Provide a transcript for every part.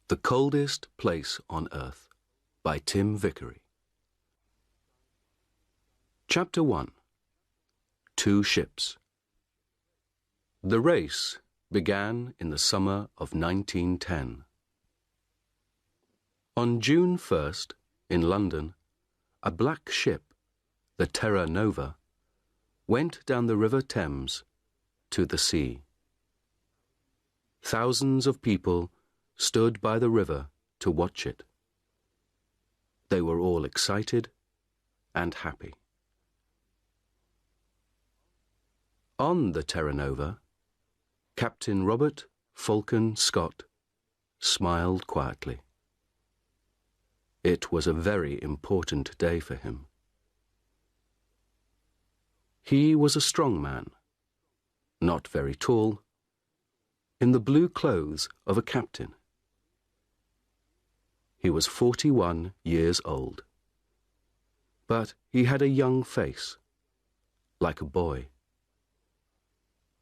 The Coldest Place on Earth by Tim Vickery. Chapter 1. Two Ships. The race began in the summer of 1910. On June 1st, in London, a black ship, the Terra Nova, went down the River Thames to the sea. Thousands of people stood by the river to watch it. They were all excited and happy. On the Terra Nova, Captain Robert Falcon Scott smiled quietly. It was a very important day for him. He was a strong man, not very tall, in the blue clothes of a captain. He was 41 years old, but he had a young face, like a boy.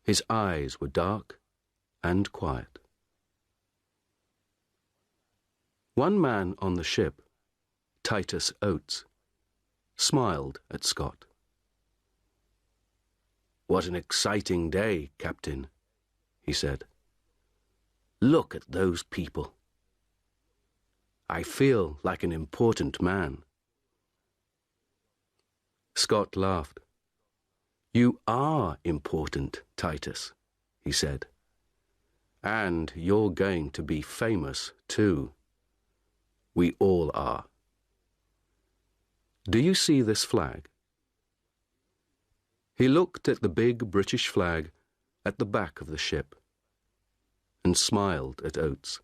His eyes were dark and quiet. One man on the ship, Titus Oates, smiled at Scott. "What an exciting day, Captain," he said. "Look at those people. I feel like an important man." Scott laughed. "You are important, Titus," he said. "And you're going to be famous, too. We all are. Do you see this flag?" He looked at the big British flag at the back of the ship and smiled at Oates.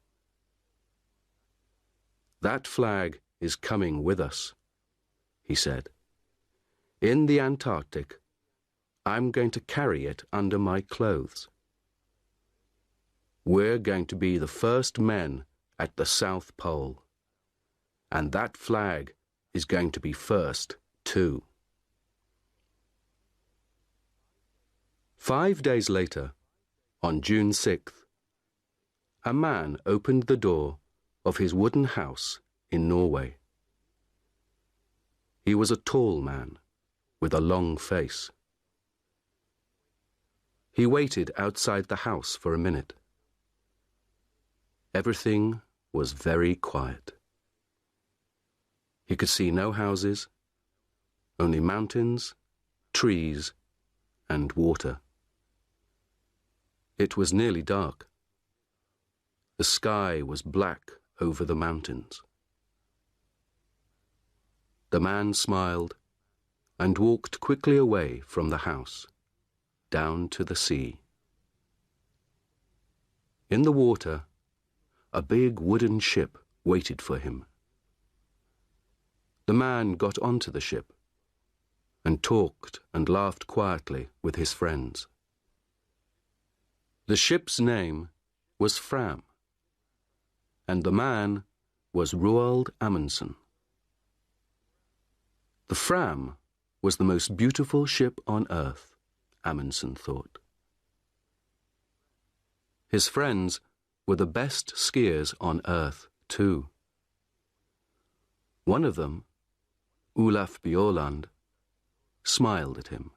"That flag is coming with us," he said. "In the Antarctic, I'm going to carry it under my clothes. We're going to be the first men at the South Pole, and that flag is going to be first, too." 5 days later, on June 6th, a man opened the door of his wooden house in Norway. He was a tall man with a long face. He waited outside the house for a minute. Everything was very quiet. He could see no houses, only mountains, trees, and water. It was nearly dark. The sky was black over the mountains. The man smiled and walked quickly away from the house, down to the sea. In the water, a big wooden ship waited for him. The man got onto the ship and talked and laughed quietly with his friends. The ship's name was Fram, and the man was Roald Amundsen. The Fram was the most beautiful ship on earth, Amundsen thought. His friends were the best skiers on earth, too. One of them, Olaf Bjørland, smiled at him.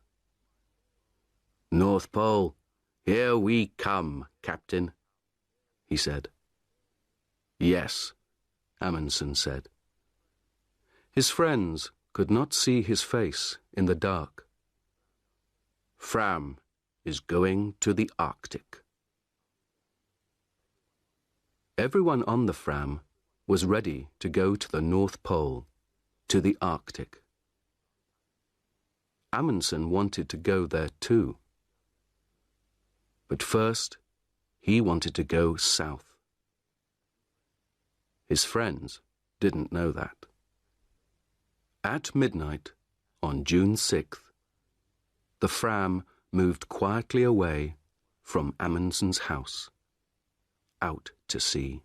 "North Pole, here we come, Captain," he said. "Yes," Amundsen said. His friends could not see his face in the dark. "Fram is going to the Arctic." Everyone on the Fram was ready to go to the North Pole, to the Arctic. Amundsen wanted to go there too. But first, he wanted to go south. His friends didn't know that. At midnight, on June 6th, the Fram moved quietly away from Amundsen's house, out to sea.